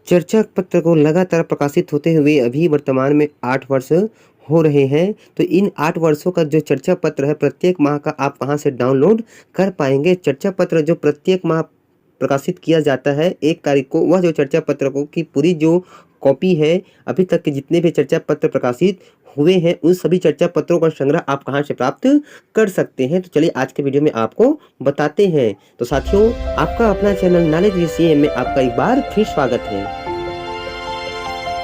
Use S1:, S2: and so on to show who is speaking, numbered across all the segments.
S1: चर्चा पत्र को लगातार प्रकाशित होते हुए अभी वर्तमान में 8 वर्ष हो रहे हैं। तो इन 8 वर्षों का जो चर्चा पत्र है प्रत्येक माह का आप कहाँ से डाउनलोड कर पाएँगे। चर्चा पत्र जो प्रत्येक माह प्रकाशित किया जाता है 1 तारीख को, वह जो चर्चा पत्र को की पूरी जो कॉपी है, अभी तक के जितने भी चर्चा पत्र प्रकाशित हुए हैं उन सभी चर्चा पत्रों का संग्रह आप कहाँ से प्राप्त कर सकते हैं। तो चलिए आज के वीडियो में आपको बताते हैं। तो साथियों, आपका अपना चैनल नॉलेज VCM में आपका एक बार फिर स्वागत है।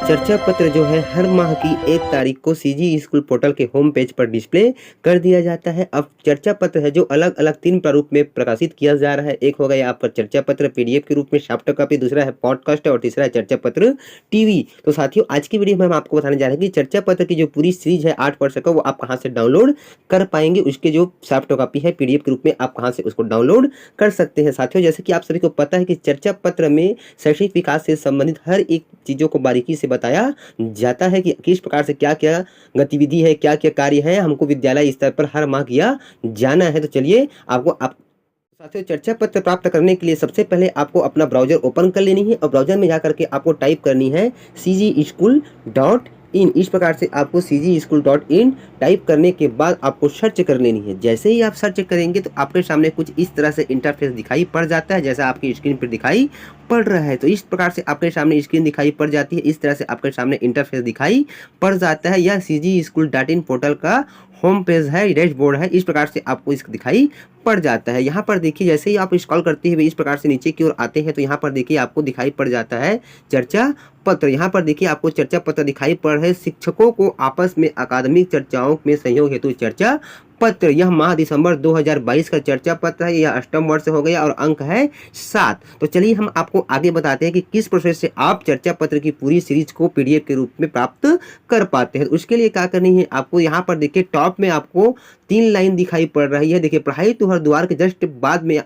S1: चर्चा पत्र जो है हर माह की 1 तारीख को CG स्कूल पोर्टल के होम पेज पर डिस्प्ले कर दिया जाता है। अब चर्चा पत्र है जो अलग अलग 3 प्रारूप में प्रकाशित किया जा रहा है। एक हो गया आपका चर्चा पत्र PDF के रूप में सॉफ्ट कॉपी, दूसरा है पॉडकास्ट और तीसरा है चर्चा पत्र टीवी। तो साथियों, आज की वीडियो में हम आपको बताने जा रहे हैं कि चर्चा पत्र की जो पूरी सीरीज है 8 वर्ष का, वो आप कहाँ से डाउनलोड कर पाएंगे। उसके जो सॉफ्ट कॉपी है PDF के रूप में आप कहाँ से उसको डाउनलोड कर सकते हैं। साथियों, जैसे कि आप सभी को पता है कि चर्चा पत्र में शैक्षणिक विकास से संबंधित हर एक चीज़ों को बारीकी से बताया जाता है कि किस प्रकार से क्या क्या गतिविधि है, क्या क्या कार्य है, हमको विद्यालय स्तर पर हर माह किया जाना है। तो चलिए साथियों, चर्चा पत्र प्राप्त करने के लिए सबसे पहले आपको अपना ब्राउजर ओपन कर लेनी है और ब्राउजर में जाकर के आपको टाइप करनी है cgschool.in। इस प्रकार से आपको cgschool.in टाइप करने के बाद आपको सर्च कर लेनी है। जैसे ही आप सर्च करेंगे तो आपके सामने कुछ इस तरह से इंटरफेस दिखाई पड़ जाता है, जैसा आपकी स्क्रीन पर दिखाई पड़ रहा है। तो इस प्रकार से आपके सामने स्क्रीन दिखाई पड़ जाती है, इस तरह से आपके सामने इंटरफेस दिखाई पड़ जाता है। यह cgschool.in पोर्टल का होम पेज है, डैशबोर्ड है। इस प्रकार से आपको इसको दिखाई पड़ जाता है। यहाँ पर देखिए, जैसे ही आप स्क्रॉल करते हुए इस प्रकार से नीचे की ओर आते हैं तो यहाँ पर देखिए आपको दिखाई पड़ जाता है चर्चा पत्र। यहाँ पर देखिए आपको चर्चा पत्र दिखाई पड़ रहे शिक्षकों को आपस में अकादमिक चर्चाओं में सहयोग हेतु चर्चा पत्र। यह माह दिसंबर 2022 का चर्चा पत्र है। यह 8वां वर्ष हो गया और अंक है 7। तो चलिए हम आपको आगे बताते हैं कि किस प्रोसेस से आप चर्चा पत्र की पूरी सीरीज को PDF के रूप में प्राप्त कर पाते हैं। उसके लिए क्या करनी है, आपको यहाँ पर देखिए टॉप में आपको 3 लाइन दिखाई पड़ रही है। देखिए, पढ़ाई तो हर द्वार के जस्ट बाद में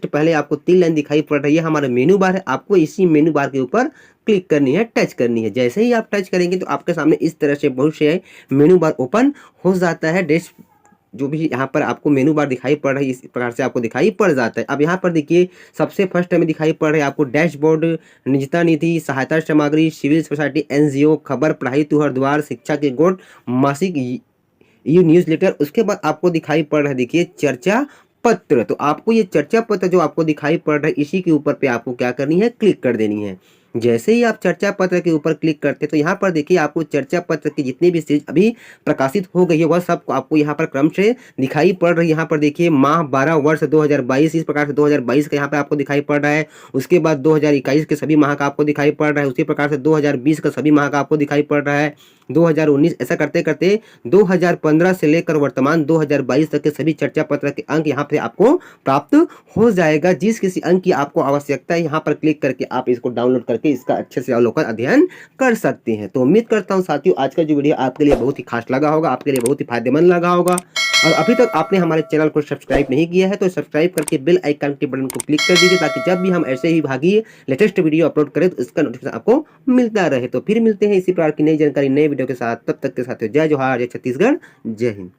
S1: पहले आपको 3 लाइन दिखाई पड़ रही है। हमारा मेनू बार है, आपको इसी मेनू बार के ऊपर क्लिक करनी है, टच करनी है। जैसे ही आप टच करेंगे तो आपके सामने इस तरह से बहुत से मेनू बार ओपन हो जाता है। जो भी यहाँ पर आपको मेनू बार दिखाई पड़ रहा है इस प्रकार से आपको दिखाई पड़ जाता है। अब यहाँ पर देखिए सबसे फर्स्ट में दिखाई पड़ रहा है आपको डैशबोर्ड, निजता नीति, सहायता सामग्री, सिविल सोसाइटी, NGO, खबर, पढ़ाई तो हर द्वार, शिक्षा के गुण, मासिक न्यूज़लेटर। उसके बाद आपको दिखाई पड़ रहा है देखिए चर्चा पत्र। तो आपको ये चर्चा पत्र जो आपको दिखाई पड़ रहा है इसी के ऊपर पे आपको क्या करनी है, क्लिक कर देनी है। जैसे ही आप चर्चा पत्र के ऊपर क्लिक करते हैं तो यहाँ पर देखिए आपको चर्चा पत्र की जितनी भी सीरीज अभी प्रकाशित हो गई है वह सब आपको यहाँ पर क्रम से दिखाई पड़ रही है। यहाँ पर देखिए माह 12 वर्ष 2022, इस प्रकार से 2022 का यहाँ पे आपको दिखाई पड़ रहा है। उसके बाद 2021 के सभी माह का आपको दिखाई पड़ रहा है। उसी प्रकार से 2020 का सभी माह का आपको दिखाई पड़ रहा है। 2019 ऐसा करते करते 2015 से लेकर वर्तमान 2022 तक के सभी चर्चा पत्र के अंक यहाँ पे आपको प्राप्त हो जाएगा। जिस किसी अंक की आपको आवश्यकता है यहाँ पर क्लिक करके आप इसको डाउनलोड करके इसका अच्छे से अवलोकन अध्ययन कर सकते हैं। तो उम्मीद करता हूँ साथियों आज का जो वीडियो आपके लिए बहुत ही खास लगा होगा, आपके लिए बहुत ही फायदेमंद लगा होगा। और अभी तक आपने हमारे चैनल को सब्सक्राइब नहीं किया है तो सब्सक्राइब करके बेल आइकन के बटन को क्लिक कर दीजिए, ताकि जब भी हम ऐसे ही भागी लेटेस्ट वीडियो अपलोड करें तो इसका नोटिफिकेशन आपको मिलता रहे। तो फिर मिलते हैं इसी प्रकार की नई जानकारी नए वीडियो के साथ। तब तक के साथ जय जोहार, जय छत्तीसगढ़, जय हिंद।